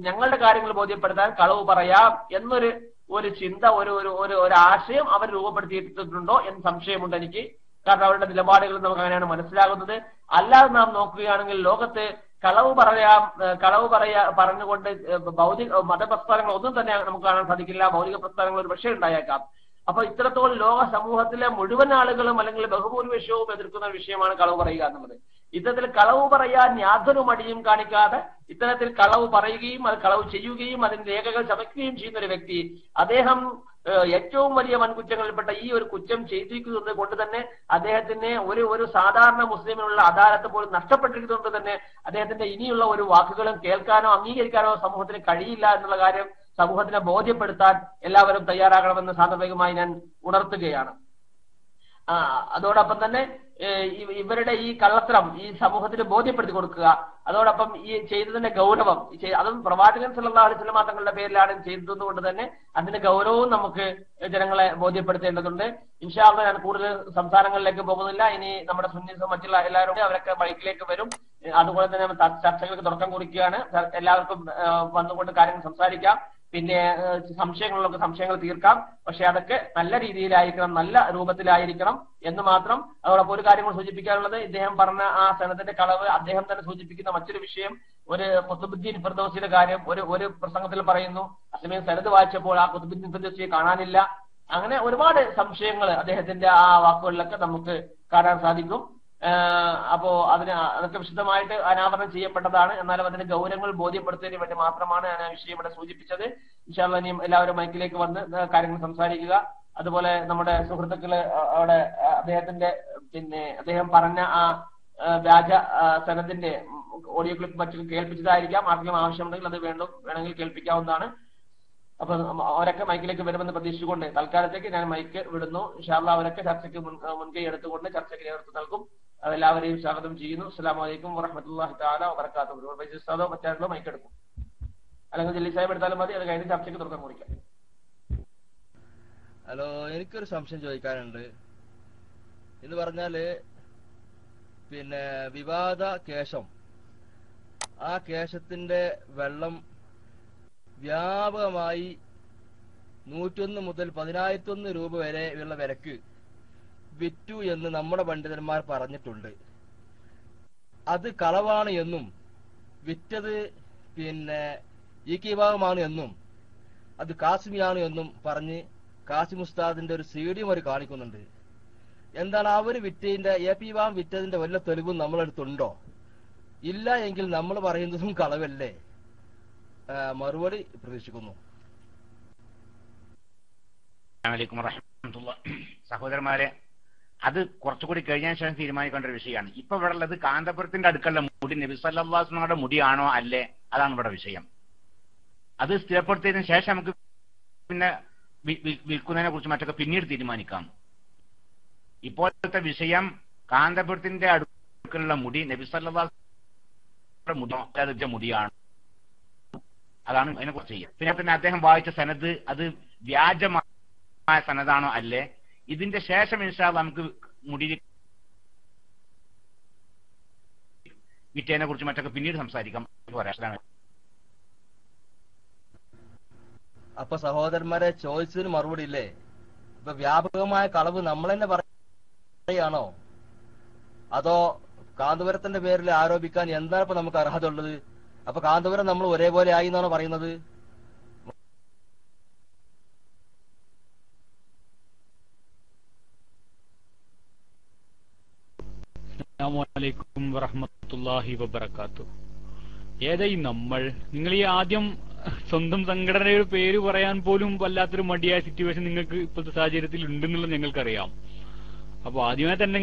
ഞങ്ങളുടെ കാര്യങ്ങൾ ബോധ്യപ്പെടുത്താൻ കളവ് പറയാം എന്നൊരു ചിന്ത, ഒരു ആശയം അവർ രൂപപ്പെടുത്തിയിട്ടുണ്ടോ എന്ന് സംശയമുണ്ട് എനിക്ക്. കാരണം അവരുടെ നിലപാടുകൾ നമുക്ക് അങ്ങനെയാണ് മനസ്സിലാകുന്നത്. അല്ലാതെ നാം നോക്കുകയാണെങ്കിൽ ലോകത്ത് കളവ് പറഞ്ഞുകൊണ്ട് ഭൗതിക മതപ്രസ്ഥാനങ്ങൾ ഒന്നും തന്നെ നമുക്ക് കാണാൻ സാധിക്കില്ല. ഭൗതിക പ്രസ്ഥാനങ്ങൾ ഒരു പക്ഷേ ഉണ്ടായേക്കാം. അപ്പൊ ഇത്രത്തോളം ലോക സമൂഹത്തിലെ മുഴുവൻ ആളുകളും അല്ലെങ്കിൽ ബഹുഭൂരിപക്ഷവും എതിർക്കുന്ന വിഷയമാണ് കളവ് പറയുക എന്നുള്ളത്. ഇത്തരത്തിൽ കളവ് പറയാൻ യാതൊരു മടിയും കാണിക്കാതെ ഇത്തരത്തിൽ കളവ് പറയുകയും അത് കളവ് ചെയ്യുകയും അതിന്റെ രേഖകൾ ചമയ്ക്കുകയും ചെയ്യുന്ന ഒരു വ്യക്തി, അദ്ദേഹം ഏറ്റവും വലിയ വൻകുറ്റങ്ങളിൽപ്പെട്ട ഈ ഒരു കുറ്റം ചെയ്തിരിക്കുന്നത് കൊണ്ട് തന്നെ അദ്ദേഹത്തിന് ഒരു സാധാരണ മുസ്ലിമിനുള്ള അദാലത്ത് പോലും നഷ്ടപ്പെട്ടിരിക്കുന്നത് തന്നെ അദ്ദേഹത്തിന്റെ ഇനിയുള്ള ഒരു വാക്കുകളും കേൾക്കാനോ അംഗീകരിക്കാനോ സമൂഹത്തിന് കഴിയില്ല എന്നുള്ള കാര്യം സമൂഹത്തിനെ ബോധ്യപ്പെടുത്താൻ എല്ലാവരും തയ്യാറാകണമെന്ന് സാന്ദർഭികമായി ഞാൻ ഉണർത്തുകയാണ്. അതോടൊപ്പം തന്നെ ഇവരുടെ ഈ കള്ളത്തരം ഈ സമൂഹത്തിന് ബോധ്യപ്പെടുത്തി കൊടുക്കുക. അതോടൊപ്പം ഈ ചെയ്തതിന്റെ ഗൗരവം, അതും പ്രവാചകൻ സല്ലല്ലാഹു അലൈഹി വസല്ലം തങ്ങളുടെ പേരിലാണ് ചെയ്തത് കൊണ്ട് തന്നെ അതിന്റെ ഗൗരവവും നമുക്ക് ജനങ്ങളെ ബോധ്യപ്പെടുത്തേണ്ടതുണ്ട്. ഇൻഷാ അല്ലാഹ് ഞാൻ കൂടുതൽ സംസാരങ്ങളിലേക്ക് പോകുന്നില്ല. ഇനി നമ്മുടെ സുന്നീസും മറ്റുള്ള എല്ലാവരും അവരൊക്കെ ബൈക്കിലേക്ക് വരും. അതുപോലെ തന്നെ ചർച്ചകൾക്ക് തുടക്കം കുറിക്കുകയാണ്. എല്ലാവർക്കും വന്നുകൊണ്ട് കാര്യങ്ങൾ സംസാരിക്കാം. പിന്നെ സംശയങ്ങൾ തീർക്കാം. പക്ഷെ അതൊക്കെ നല്ല രീതിയിലായിരിക്കണം, നല്ല രൂപത്തിലായിരിക്കണം എന്ന് മാത്രം. അതോടൊപ്പം ഒരു കാര്യം കൂടി സൂചിപ്പിക്കാനുള്ളത്, ഇദ്ദേഹം പറഞ്ഞ ആ സനദിന്റെ കളവ് അദ്ദേഹം തന്നെ സൂചിപ്പിക്കുന്ന മറ്റൊരു വിഷയം, ഒരു ഖുതുബുദ്ദീൻ ഫിർദൗസിയുടെ കാര്യം ഒരു പ്രസംഗത്തിൽ പറയുന്നു. അതേസമയം സനദ് വായിച്ചപ്പോൾ ആ ഖുതുബുദ്ദീൻ ഫിർദൗസിയെ കാണാനില്ല. അങ്ങനെ ഒരുപാട് സംശയങ്ങൾ അദ്ദേഹത്തിന്റെ ആ വാക്കുകളിലൊക്കെ നമുക്ക് കാണാൻ സാധിക്കും. അപ്പോ അതൊക്കെ വിശദമായിട്ട് അനാവരണം ചെയ്യപ്പെട്ടതാണ്. എന്നാലും അതിന്റെ ഗൗരവങ്ങൾ ബോധ്യപ്പെടുത്തുന്നതിന് വേണ്ടി മാത്രമാണ് ഞാൻ ആ വിഷയം ഇവിടെ സൂചിപ്പിച്ചത്. ഇൻഷാ അല്ലാഹ് ഇനിയും എല്ലാവരും മൈക്കിലേക്ക് വന്ന് കാര്യങ്ങൾ സംസാരിക്കുക. അതുപോലെ നമ്മുടെ സുഹൃത്തുക്കള് അവിടെ അദ്ദേഹം പറഞ്ഞ ആ വ്യാജ സനദിന്റെ ഓഡിയോ ക്ലിപ്പ് മറ്റും കേൾപ്പിച്ചതായിരിക്കാം. ആർക്കെങ്കിലും ആവശ്യമുണ്ടെങ്കിൽ അത് വേണമെങ്കിൽ കേൾപ്പിക്കാവുന്നതാണ്. അപ്പൊ അവരൊക്കെ മൈക്കിലേക്ക് വരുമെന്ന് പ്രതീക്ഷിച്ചുകൊണ്ട് തൽക്കാലത്തേക്ക് ഞാൻ മൈക്ക് വിടുന്നു. ഇൻഷാ അല്ലാഹ് അവരൊക്കെ ചർച്ചയ്ക്ക് മുൻകൈ എടുത്തുകൊണ്ട് ചർച്ചയ്ക്ക് നേതൃത്വം നൽകും. അതെല്ലാവരെയും സ്വാഗതം ചെയ്യുന്നു. അസ്സലാമു അലൈക്കും വറഹ്മത്തുള്ളാഹി തആല വബറകാതുഹു. ഉസ്താദോ മറ്റാരെങ്കിലും മൈക്ക് എടുക്കും, അല്ലെങ്കിൽ ജില്ലി സാഹിബ് എടുത്താലും മതി. അത് കഴിഞ്ഞ് ചർച്ചയ്ക്ക് തുടക്കം കുറിക്കാം. ഹലോ, എനിക്കൊരു സംശയം ചോദിക്കാനുണ്ട്. എന്ന് പറഞ്ഞാല് പിന്നെ വിവാദ കേശം, ആ കേശത്തിന്റെ വെള്ളം വ്യാപകമായി 101 മുതൽ 10,001 രൂപ വരെ ഉള്ള വിലക്ക് വിറ്റു എന്ന് നമ്മുടെ പണ്ഡിതന്മാർ പറഞ്ഞിട്ടുണ്ട്. അത് കളവാണ് എന്നും വിറ്റത് പിന്നെ ഈ വിഭാഗമാണ് എന്നും അത് കാസിമിയാണ് എന്നും പറഞ്ഞ് കാസിം ഉസ്താദിന്റെ ഒരു സീഡിയും അവർ കാണിക്കുന്നുണ്ട്. എന്താണ് അവര് വിറ്റതിന്റെ പി വിഭാഗം വിറ്റതിന്റെ വല്ല തെളിവും നമ്മളെടുത്തുണ്ടോ? ഇല്ല എങ്കിൽ നമ്മൾ പറയുന്നതും കളവല്ലേ? മറുപടി പ്രതീക്ഷിക്കുന്നു. സഹോദരന്മാരെ, അത് കുറച്ചുകൂടി കഴിഞ്ഞതിന് ശേഷം തീരുമാനിക്കേണ്ട ഒരു വിഷയമാണ്. ഇപ്പൊ ഇവിടെ ഉള്ളത് കാന്തപുരത്തിന്റെ അടുക്കളുടെ മുടി നബി സല്ലല്ലാഹു അലൈഹി വസല്ലമയുടെ മുടിയാണോ അല്ലേ, അതാണ് ഇവിടെ വിഷയം. അത് സ്ഥിരപ്പെടുത്തിയതിനു ശേഷം നമുക്ക് പിന്നെ വിൽക്കുന്നതിനെ കുറിച്ച് മറ്റൊക്കെ പിന്നീട് തീരുമാനിക്കാം. ഇപ്പോഴത്തെ വിഷയം കാന്തപുരത്തിന്റെ അടുക്കലുള്ള മുടി നബി സല്ലല്ലാഹു അലൈഹി വസല്ലമയുടെ മുടിയാണ്, അതാണ് അതിനെ കുറിച്ച് ചെയ്യുക. പിന്നെ അദ്ദേഹം വായിച്ച സനദ് അത് വ്യാജമായ സനദാണോ അല്ലേ, ഇതിന്റെ ശേഷം ഇൻഷാ അല്ലാഹ് നമുക്ക് മുടി വിറ്റതിനെ കുറിച്ച് മറ്റൊക്കെ പിന്നീട് സംസാരിക്കാം. അപ്പൊ സഹോദരന്മാരെ, ചോദിച്ചതിന് മറുപടി ഇല്ലേ? ഇപ്പൊ വ്യാപകമായ കളവ് നമ്മൾ തന്നെ പറയാണോ, അതോ കാന്തപുരത്തിന്റെ പേരിൽ ആരോപിക്കാൻ എന്താണ് ഇപ്പൊ നമുക്ക് അർഹത ഉള്ളത്? അപ്പൊ കാന്തപുരം നമ്മൾ ഒരേപോലെ ആയി എന്നാണ് പറയുന്നത്. അസ്സലാമു അലൈക്കും വറഹ്മത്തുള്ളാഹി വബറകാതുഹു. ഏതായി നമ്മൾ? നിങ്ങൾ ഈ ആദ്യം സ്വന്തം സംഘടനയുടെ പേര് പറയാൻ പോലും വല്ലാത്തൊരു മടിയായ സിറ്റുവേഷൻ നിങ്ങൾക്ക് ഇപ്പോഴത്തെ സാഹചര്യത്തിൽ ഉണ്ടെന്നുള്ളത് ഞങ്ങൾക്കറിയാം. അപ്പൊ ആദ്യമേ തന്നെ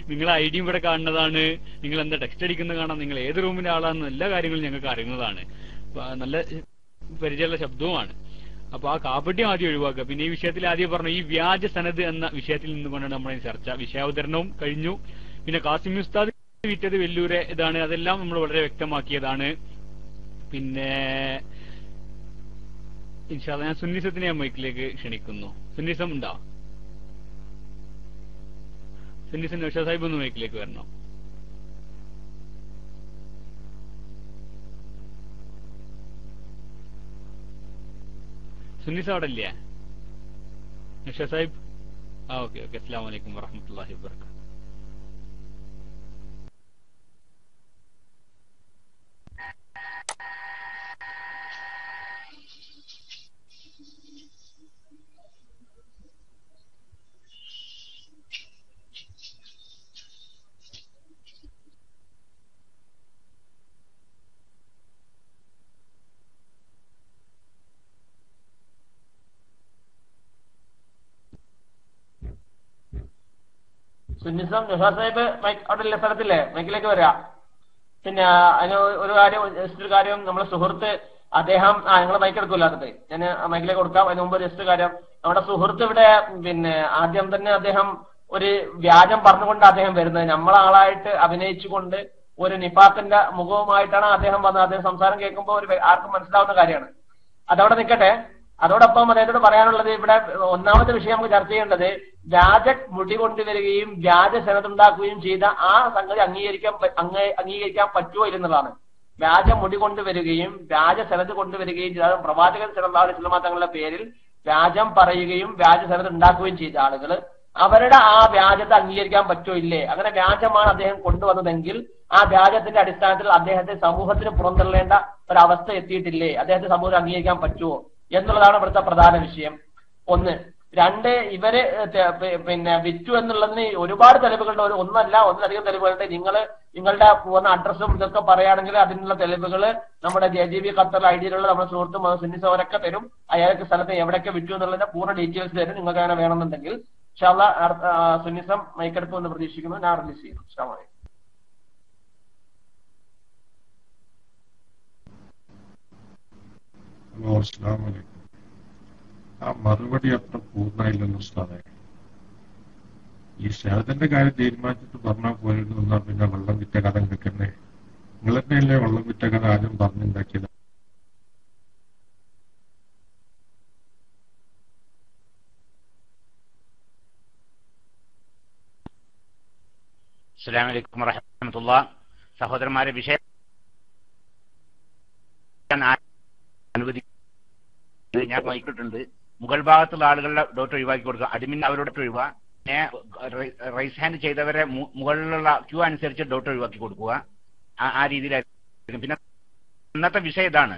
നിങ്ങൾ ഐഡിയും ഇവിടെ കാണുന്നതാണ്, നിങ്ങൾ എന്താ ടെക്സ്റ്റ് അടിക്കുന്നത് കാണാം, നിങ്ങൾ ഏത് റൂമിന്റെ ആളാണെന്ന് എല്ലാ കാര്യങ്ങളും ഞങ്ങൾക്ക് അറിയുന്നതാണ്, നല്ല പരിചയമുള്ള ശബ്ദവുമാണ്. അപ്പൊ ആ കാപ്പട്യം ആദ്യം ഒഴിവാക്കുക. പിന്നെ ഈ വിഷയത്തിൽ ആദ്യം പറഞ്ഞു ഈ വ്യാജ സനദ് എന്ന വിഷയത്തിൽ നിന്നുകൊണ്ടാണ് നമ്മുടെ ചർച്ച. വിഷയാവതരണവും കഴിഞ്ഞു. പിന്നെ കാസിം ഉസ്താദ് വിറ്റത് വെല്ലൂരെ ഇതാണ്, അതെല്ലാം നമ്മൾ വളരെ വ്യക്തമാക്കിയതാണ്. പിന്നെ ഇൻഷാ അല്ലാഹ് ഞാൻ സുന്നിസത്തിനെ മൈക്കിലേക്ക് ക്ഷണിക്കുന്നു. സുന്നിസം ഉണ്ടോ? സുന്നിസം നൗഷാദ് സാഹിബ് ഒന്ന് മൈക്കിലേക്ക് വരണം. സുന്നിസ് അവിടെ ഇല്ലേ? നിഷ സാഹിബ്? Okay okay. അസ്സലാമു അലൈക്കും വറഹ്മത്തുള്ളാഹി വബറകാതുഹു. സുന്നിസം നിഷാദ് സാഹിബ് മൈക്ക് അവിടെ ഇല്ല, സ്ഥലത്തില്ലേ? മൈക്കിലേക്ക് വരിക. പിന്നെ അതിന് ഒരു കാര്യം നമ്മുടെ സുഹൃത്ത് അദ്ദേഹം നിങ്ങൾ മൈക്ക് എടുക്കൂല, അതിട്ട് ഞാൻ മൈക്കിലേക്ക് കൊടുക്കാം. അതിന് മുമ്പ് ജസ്റ്റ് കാര്യം, നമ്മുടെ സുഹൃത്ത് ഇവിടെ പിന്നെ ആദ്യം തന്നെ അദ്ദേഹം ഒരു വ്യാജം പറഞ്ഞുകൊണ്ട് അദ്ദേഹം വരുന്നത്, നമ്മളാളായിട്ട് അഭിനയിച്ചുകൊണ്ട് ഒരു നിഫാഖിന്റെ മുഖവുമായിട്ടാണ് അദ്ദേഹം വന്നത്. അദ്ദേഹം സംസാരം കേൾക്കുമ്പോൾ ആർക്കും മനസ്സിലാവുന്ന കാര്യമാണ്. അതവിടെ നിൽക്കട്ടെ. അതോടൊപ്പം അദ്ദേഹത്തോട് പറയാനുള്ളത്, ഇവിടെ ഒന്നാമത്തെ വിഷയം നമുക്ക് ചർച്ച ചെയ്യേണ്ടത് വ്യാജ മുടി കൊണ്ടുവരികയും വ്യാജ സനതുണ്ടാക്കുകയും ചെയ്ത ആ സംഗതി അംഗീകരിക്കാൻ പറ്റുമോ ഇല്ലെന്നുള്ളതാണ്. വ്യാജ മുടി കൊണ്ടുവരികയും വ്യാജ സനത് കൊണ്ടുവരികയും ചെയ്ത പ്രവാചകൻ സല്ലല്ലാഹു അലൈഹി വസല്ലം തങ്ങളുടെ പേരിൽ വ്യാജം പറയുകയും വ്യാജ സനത് ഉണ്ടാക്കുകയും ചെയ്ത ആളുകൾ, അവരുടെ ആ വ്യാജത്തെ അംഗീകരിക്കാൻ പറ്റുമോ ഇല്ലേ? അങ്ങനെ വ്യാജമാണ് അദ്ദേഹം കൊണ്ടുവന്നതെങ്കിൽ ആ വ്യാജത്തിന്റെ അടിസ്ഥാനത്തിൽ അദ്ദേഹത്തെ സമൂഹത്തിന് പുറന്തള്ളേണ്ട ഒരവസ്ഥ എത്തിയിട്ടില്ലേ? അദ്ദേഹത്തെ സമൂഹം അംഗീകരിക്കാൻ പറ്റുമോ എന്നുള്ളതാണ് ഇവിടുത്തെ പ്രധാന വിഷയം. ഒന്ന്. രണ്ട്, ഇവര് പിന്നെ വിറ്റു എന്നുള്ളതിന് ഒരുപാട് തെളിവുകളുണ്ട്. ഒന്നിലധികം തെളിവുകളുണ്ട്. നിങ്ങളുടെ പൂർണ്ണ അഡ്രസ്സും ഇതൊക്കെ പറയുകയാണെങ്കിൽ അതിനുള്ള തെളിവുകൾ നമ്മുടെ JGB ഖത്തർ ഐഡിയിലുള്ള നമ്മുടെ സുഹൃത്തും സുന്നിസ് അവരൊക്കെ തരും. അയാൾക്ക് സ്ഥലത്ത് എവിടെയൊക്കെ വിറ്റു എന്നുള്ളതിന്റെ പൂർണ്ണ ഡീറ്റെയിൽസ് തരും. നിങ്ങൾക്ക് അങ്ങനെ വേണമെന്നുണ്ടെങ്കിൽ ഇൻഷാ അല്ലാഹ് സുന്നിസം മൈക്കെടുക്കുമെന്ന് പ്രതീക്ഷിക്കുന്നു. ഞാൻ റിലീസ് ചെയ്യുന്നു. അസ്സലാമു അലൈക്കും. ഹലോ, അസ്സലാമു അലൈക്കും. ആ മറുപടി അത്ര പൂർണ്ണമായില്ലെന്ന് ഉസ്താദെ. ഈ ശരത്തിന്റെ കാര്യം തീരുമാനിച്ചിട്ട് പറഞ്ഞാൽ പോയിരുന്നു എന്നാ പിന്നെ വെള്ളം വിറ്റ കഥ കേൾക്കണ്ടേ? നിങ്ങൾ തന്നെയല്ലേ വെള്ളം വിറ്റ കഥ ആദ്യം പറഞ്ഞുണ്ടാക്കിയത്? അസ്സലാമു അലൈക്കും വറഹ്മത്തുള്ളാഹി. സഹോദരന്മാരെ, വിഷയം അനുവദി ഞാൻ വായിക്കിട്ടുണ്ട്. മുകൾ ഭാഗത്തുള്ള ആളുകളുടെ ഡോട്ട് ഒഴിവാക്കി കൊടുക്കുക. അഡ്മിൻ അവരുടെ ഒഴിവാ. റൈസ് ഹാൻഡ് ചെയ്തവരെ മുകളിലുള്ള ക്യൂ അനുസരിച്ച് ഡോട്ട് ഒഴിവാക്കി കൊടുക്കുക. ആ രീതിയിലായിരിക്കും. പിന്നെ ഇന്നത്തെ വിഷയം ഇതാണ്,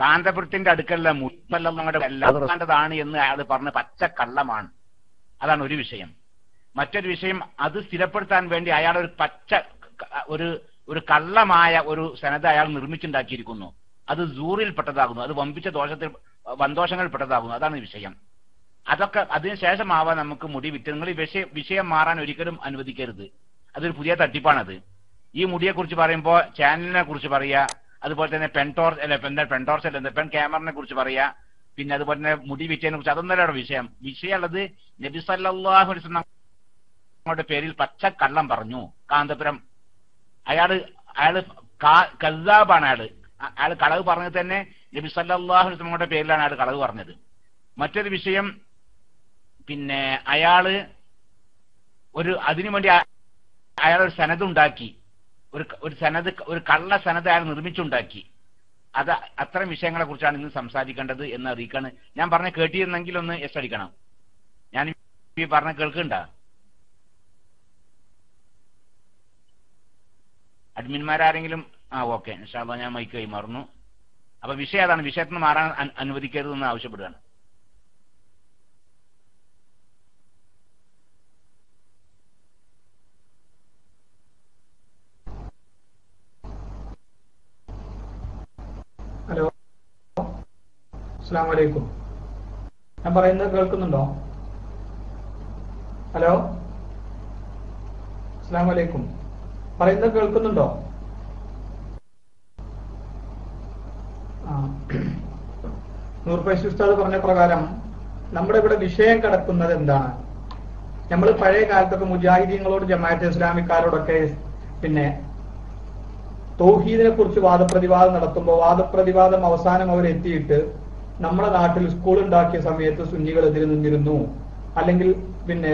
കാന്തപുരത്തിന്റെ അടുക്കലുള്ള മുത്തല്ല ഞങ്ങളുടെതാണ് എന്ന് അയാൾ പറഞ്ഞ പച്ച കള്ളമാണ്. അതാണ് ഒരു വിഷയം. മറ്റൊരു വിഷയം, അത് സ്ഥിരപ്പെടുത്താൻ വേണ്ടി അയാൾ ഒരു പച്ച ഒരു കള്ളമായ ഒരു സനത് അയാൾ നിർമ്മിച്ചുണ്ടാക്കിയിരിക്കുന്നു. അത് സൂറിൽ പെട്ടതാകുന്നു. അത് വമ്പിച്ച വന്തോഷങ്ങൾ പെട്ടതാകുന്നു. അതാണ് വിഷയം. അതൊക്കെ അതിനുശേഷമാവാൻ നമുക്ക് മുടി വിറ്റ്. നിങ്ങൾ ഈ വിഷയം മാറാൻ ഒരിക്കലും അനുവദിക്കരുത്. അതൊരു പുതിയ തട്ടിപ്പാണത്. ഈ മുടിയെ കുറിച്ച് പറയുമ്പോൾ ചാനലിനെ കുറിച്ച് പറയുക, അതുപോലെ തന്നെ പെൺ ക്യാമറിനെ കുറിച്ച് പറയുക, പിന്നെ അതുപോലെ തന്നെ മുടി വിറ്റതിനെ കുറിച്ച്, അതൊന്നല്ല വിഷയമുള്ളത്. നബി സല്ലല്ലാഹു അലൈഹി വസല്ലം പേരിൽ പച്ച കള്ളം പറഞ്ഞു. കാന്തപുരം അയാള് കസ്സാബാണ്. അയാൾ കളവ് പറഞ്ഞത് തന്നെ നബി സല്ലല്ലാഹു അലൈഹി വസല്ലമയുടെ പേരിലാണ് അയാൾ കളവ് പറഞ്ഞത്. മറ്റൊരു വിഷയം, പിന്നെ അയാള് അതിനുവേണ്ടി അയാൾ ഒരു സനത് ഉണ്ടാക്കി, ഒരു കള്ള സനത് അയാൾ നിർമ്മിച്ചുണ്ടാക്കി. അത് അത്തരം വിഷയങ്ങളെ കുറിച്ചാണ് ഇന്ന് സംസാരിക്കേണ്ടത് എന്ന് അറിയിക്കാണ്. ഞാൻ പറഞ്ഞ കേട്ടിരുന്നെങ്കിൽ ഒന്ന് എസ് അടിക്കണം. ഞാൻ ഈ പറഞ്ഞ കേൾക്കണ്ട? അഡ്മിന്മാരാരെങ്കിലും? ഓക്കെ, ഇൻഷാ അല്ലാഹ് ഞാൻ മൈക്ക് കൈമാറുന്നു. അപ്പൊ വിഷയം അതാണ്. വിഷയത്തിൽ നിന്ന് മാറാൻ അനുവദിക്കരുതെന്ന് ആവശ്യപ്പെടുകയാണ്. ഹലോ, അസ്സലാമു അലൈക്കും. ഞാൻ പറയുന്നത് കേൾക്കുന്നുണ്ടോ? ഹലോ, അസ്സലാമു അലൈക്കും. പറയുന്നത് കേൾക്കുന്നുണ്ടോ? നൂർ ഫൈസി ഉസ്താദ് പറഞ്ഞ പ്രകാരം നമ്മുടെ ഇവിടെ വിഷയം കിടക്കുന്നത് എന്താണ്? നമ്മൾ പഴയ കാലത്തൊക്കെ മുജാഹിദീങ്ങളോട്, ജമാഅത്തെ ഇസ്ലാമിക്കാരോടൊക്കെ പിന്നെ തൗഹീദിനെ കുറിച്ച് വാദപ്രതിവാദം നടത്തുമ്പോൾ വാദപ്രതിവാദം അവസാനം അവരെത്തിയിട്ട് നമ്മുടെ നാട്ടിൽ സ്കൂൾ ഉണ്ടാക്കിയ സമയത്ത് സുന്നികൾ എതിര് നിന്നിരുന്നു, അല്ലെങ്കിൽ പിന്നെ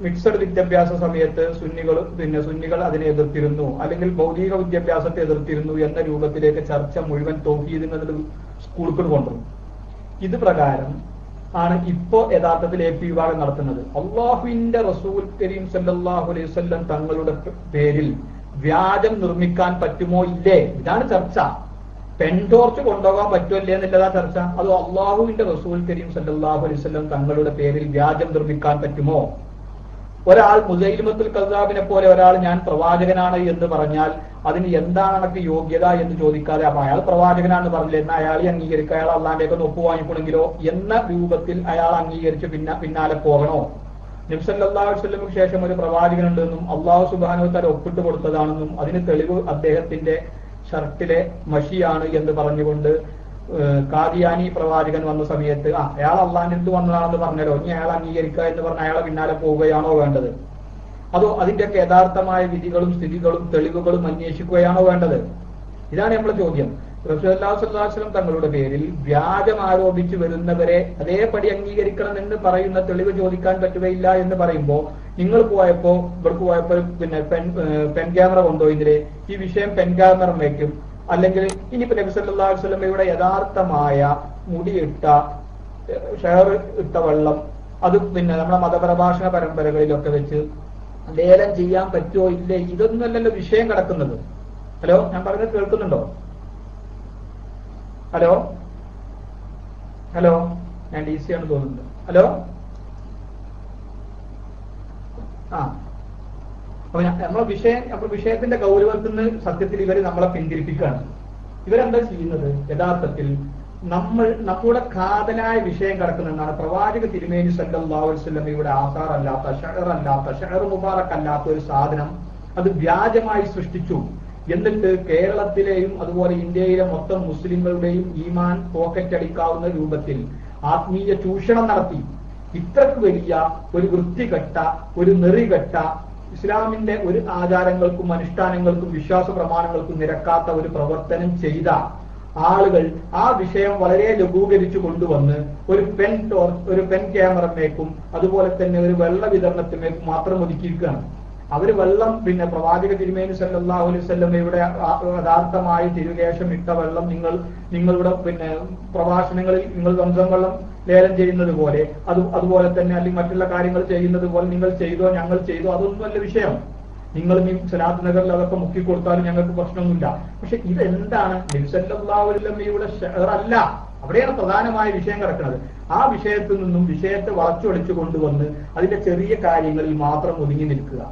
മിക്സഡ് വിദ്യാഭ്യാസ സമയത്ത് സുന്നികൾ അതിനെ എതിർത്തിരുന്നു, അല്ലെങ്കിൽ ഭൗതിക വിദ്യാഭ്യാസത്തെ എതിർത്തിരുന്നു എന്ന രൂപത്തിലേക്ക് ചർച്ച മുഴുവൻ തൗഹീദിന്റെ സ്കൂളുകൾ കൊണ്ടുവന്നു. ഇത് പ്രകാരം ആണ് ഇപ്പോ യഥാർത്ഥത്തിൽ AP വിഭാഗം നടത്തുന്നത്. അള്ളാഹുവിന്റെ റസൂൽ കരീം സല്ലല്ലാഹു അലൈഹി വസല്ലം തങ്ങളുടെ പേരിൽ വ്യാജം നിർമ്മിക്കാൻ പറ്റുമോ ഇല്ലേ, ഇതാണ് ചർച്ച. പെൻടോർച്ച് കൊണ്ടുപോകാൻ പറ്റുമല്ലേ എന്നുള്ളതാ ചർച്ച. അതോ അള്ളാഹുവിന്റെ റസൂൽ കരീം സല്ലല്ലാഹു അലൈഹി വസല്ലം തങ്ങളുടെ പേരിൽ വ്യാജം നിർമ്മിക്കാൻ പറ്റുമോ? ഒരാൾ മുസൈലിമത്തുൽ കസ്സാബിനെ പോലെ ഒരാൾ ഞാൻ പ്രവാചകനാണ് എന്ന് പറഞ്ഞാൽ അതിന് എന്താണ് എനിക്ക് യോഗ്യത എന്ന് ചോദിക്കാതെ അപ്പൊ അയാൾ പ്രവാചകനാണെന്ന് പറഞ്ഞില്ല, എന്നാൽ അയാളെ അംഗീകരിക്കുക, അയാൾ അള്ളാന്റെ ഒക്കെ ഒപ്പ് വാങ്ങിക്കണമെങ്കിലോ എന്ന രൂപത്തിൽ അയാൾ അംഗീകരിച്ച് പിന്നാലെ പോകണോ? നബി സല്ലല്ലാഹു അലൈഹി വസല്ലമയ്ക്ക് ശേഷം ഒരു പ്രവാചകനുണ്ടെന്നും അള്ളാഹു സുബ്ഹാനഹു വ തആല ഒപ്പിട്ട് കൊടുത്തതാണെന്നും അതിന് തെളിവ് അദ്ദേഹത്തിന്റെ ഷർട്ടിലെ മഷിയാണ് എന്ന് പറഞ്ഞുകൊണ്ട് കാദിയാനി പ്രവാചകൻ വന്ന സമയത്ത് അയാൾ അള്ളാന്റെ അടുത്ത് വന്നതാണെന്ന് പറഞ്ഞല്ലോ, ഇനി അയാൾ അംഗീകരിക്കുക എന്ന് പറഞ്ഞ അയാളെ പിന്നാലെ പോവുകയാണോ വേണ്ടത്? അതോ അതിന്റെയൊക്കെ യഥാർത്ഥമായ വിധികളും സ്ഥിതികളും തെളിവുകളും അന്വേഷിക്കുകയാണോ വേണ്ടത്? ഇതാണ് നമ്മുടെ ചോദ്യം. റസൂലുള്ളാഹി സ്വല്ലല്ലാഹു അലൈഹി വസല്ലം തങ്ങളുടെ പേരിൽ വ്യാജം ആരോപിച്ചു വരുന്നവരെ അതേപടി അംഗീകരിക്കണം എന്ന് പറയുന്ന തെളിവ് ചോദിക്കാൻ പറ്റുകയില്ല എന്ന് പറയുമ്പോൾ ഇവർക്ക് പോയപ്പോ പിന്നെ പെൻ ക്യാമറ കൊണ്ടുപോയില്ലേ, ഈ വിഷയം പെൻ ക്യാമറ വയ്ക്കും. അല്ലെങ്കിൽ ഇനിയിപ്പോ നബി സല്ലല്ലാഹു അലൈഹി വസല്ലമയുടെ യഥാർത്ഥമായ മുടിയിട്ട ഷെയർ ഇട്ട വെള്ളം അത് പിന്നെ നമ്മുടെ മതപ്രഭാഷണ പരമ്പരകളിലൊക്കെ വെച്ച് ലേലം ചെയ്യാൻ പറ്റുമോ ഇല്ലേ, ഇതൊന്നുമല്ലല്ലോ വിഷയം കിടക്കുന്നത്. ഹലോ, ഞാൻ പറഞ്ഞത് കേൾക്കുന്നുണ്ടോ? ഹലോ ഹലോ ഞാൻ DC ആണ് തോന്നുന്നുണ്ട്. ഹലോ അപ്പൊ നമ്മളെ വിഷയത്തിന്റെ ഗൗരവത്തിൽ നിന്ന് സത്യത്തിൽ ഇവര് നമ്മളെ പിന്തിരിപ്പിക്കുകയാണ്. ഇവരെന്താ ചെയ്യുന്നത്? യഥാർത്ഥത്തിൽ നമ്മുടെ കാതലായ വിഷയം കിടക്കുന്നതാണ്. പ്രവാചക തിരുമേനി സല്ലല്ലാഹു അലൈഹി വസല്ലം ഇവിടെ ആസാറല്ലാത്ത ഷഹർ മുബാറക് അല്ലാത്ത ഒരു സാധനം അത് വ്യാജമായി സൃഷ്ടിച്ചു. എന്നിട്ട് കേരളത്തിലെയും അതുപോലെ ഇന്ത്യയിലെ മൊത്തം മുസ്ലിങ്ങളുടെയും ഈമാൻ പോക്കറ്റ് അടിക്കാവുന്ന രൂപത്തിൽ ആത്മീയ ചൂഷണം നടത്തി. ഇത്രക്ക് വലിയ ഒരു വൃത്തികെട്ട ഒരു നെറികെട്ട ഇസ്ലാമിന്റെ ഒരു ആചാരങ്ങൾക്കും അനുഷ്ഠാനങ്ങൾക്കും വിശ്വാസ പ്രമാണങ്ങൾക്കും നിരക്കാത്ത ഒരു പ്രവർത്തനം ചെയ്ത ആളുകൾ ആ വിഷയം വളരെ ലഘൂകരിച്ചു കൊണ്ടുവന്ന് ഒരു പെൻ ക്യാമറമേക്കും അതുപോലെ തന്നെ ഒരു വെള്ള വിതരണത്തിലേക്കും മാത്രം ഒതുക്കിയിരിക്കുകയാണ്. അവര് വെള്ളം പിന്നെ പ്രവാചക തിരുമേനി സല്ലല്ലാഹു അലൈഹി വസല്ലമയുടെ യഥാർത്ഥമായി തിരുകേശം ഇട്ട വെള്ളം നിങ്ങളുടെ പിന്നെ പ്രഭാഷണങ്ങളിൽ നിങ്ങൾ സംസം വെള്ളം ലേലം ചെയ്യുന്നത് പോലെ അതുപോലെ തന്നെ അല്ലെങ്കിൽ മറ്റുള്ള കാര്യങ്ങൾ ചെയ്യുന്നത് പോലെ നിങ്ങൾ ചെയ്തോ ഞങ്ങൾ ചെയ്തോ അതൊന്നുമല്ല വിഷയം. നിങ്ങൾ ഈ സലാത്ത് നഗറിൽ അതൊക്കെ മുക്കിക്കൊടുത്താലും ഞങ്ങൾക്ക് പ്രശ്നമൊന്നുമില്ല. പക്ഷെ ഇതെന്താണ്? നബി സല്ലല്ലാഹു അലൈഹി വസല്ലമയുടെ ഷെയറല്ല, അവിടെയാണ് പ്രധാനമായ വിഷയം കിടക്കുന്നത്. ആ വിഷയത്തിൽ നിന്നും വിഷയത്തെ വളച്ചൊടിച്ചു കൊണ്ടുവന്ന് അതിന്റെ ചെറിയ കാര്യങ്ങളിൽ മാത്രം ഒതുങ്ങി നിൽക്കുക.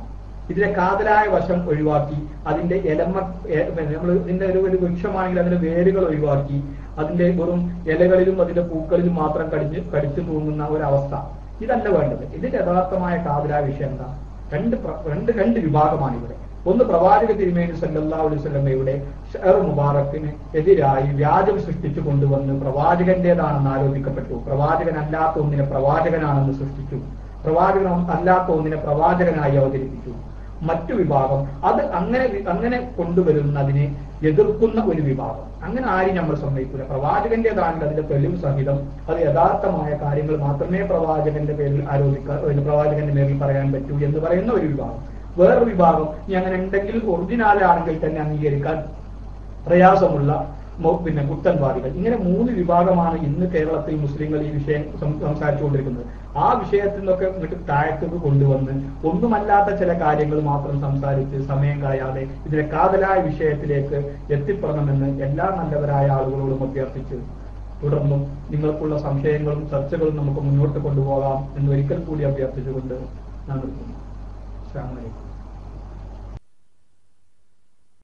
ഇതിന്റെ കാതലായ വശം ഒഴിവാക്കി അതിന്റെ നമ്മൾ ഇതിന്റെ ഒരു വൃക്ഷമാണെങ്കിൽ അതിന്റെ വേരുകൾ ഒഴിവാക്കി അതിന്റെ വെറും ഇലകളിലും അതിന്റെ പൂക്കളിലും മാത്രം കടിച്ചു തൂങ്ങുന്ന ഒരവസ്ഥ, ഇതല്ല വേണ്ടത്. ഇതിന്റെ യഥാർത്ഥമായ കാതലായ വിഷയം എന്താ? രണ്ട് വിഭാഗമാണ് ഇവിടെ. ഒന്ന്, പ്രവാചക തിരുമേനി സല്ലല്ലാഹു അലൈഹി വസല്ലമയുടെ ഷഹർ മുബാറക്കിന് എതിരായി വ്യാജം സൃഷ്ടിച്ചു കൊണ്ടുവന്ന് പ്രവാചകന്റേതാണെന്ന് ആരോപിക്കപ്പെട്ടു. പ്രവാചകനല്ലാത്ത ഒന്നിനെ പ്രവാചകനാണെന്ന് സൃഷ്ടിച്ചു. പ്രവാചകൻ അല്ലാത്ത ഒന്നിനെ പ്രവാചകനായി അവതരിപ്പിച്ചു. മറ്റു വിഭാഗം അത് അങ്ങനെ കൊണ്ടുവരുന്നതിനെ എതിർക്കുന്ന ഒരു വിഭാഗം. അങ്ങനെ ആരും നമ്മൾ സമ്മതിക്കില്ല. പ്രവാചകന്റേതാണെങ്കിൽ അതിന്റെ തെളിവ് സഹിതം അത് യഥാർത്ഥമായ കാര്യങ്ങൾ മാത്രമേ പ്രവാചകന്റെ പേരിൽ പ്രവാചകന്റെ പേരിൽ പറയാൻ പറ്റൂ എന്ന് പറയുന്ന ഒരു വിഭാഗം. വേറൊരു വിഭാഗം ഇനി അങ്ങനെ ഉണ്ടെങ്കിൽ ഒറിജിനാലാണെങ്കിൽ തന്നെ അംഗീകരിക്കാൻ പ്രയാസമുള്ള പിന്നെ കുറ്റൻവാദികൾ. ഇങ്ങനെ 3 വിഭാഗമാണ് ഇന്ന് കേരളത്തിൽ മുസ്ലിങ്ങൾ ഈ വിഷയം സംസാരിച്ചുകൊണ്ടിരിക്കുന്നത്. ആ വിഷയത്തിൽ നിന്നൊക്കെ ഇങ്ങോട്ട് താഴത്തേക്ക് കൊണ്ടുവന്ന് ഒന്നുമല്ലാത്ത ചില കാര്യങ്ങൾ മാത്രം സംസാരിച്ച് സമയം കളയാതെ ഇതിലെ കാതലായ വിഷയത്തിലേക്ക് എത്തിപ്പെടണമെന്ന് എല്ലാ നല്ലവരായ ആളുകളോടും അഭ്യർത്ഥിച്ച് തുടർന്നും നിങ്ങൾക്കുള്ള സംശയങ്ങളും ചർച്ചകളും നമുക്ക് മുന്നോട്ട് കൊണ്ടുപോകാം എന്ന് ഒരിക്കൽ കൂടി അഭ്യർത്ഥിച്ചുകൊണ്ട് ഞാൻ നിർത്തുന്നു. അസ്സലാമു അലൈക്കും.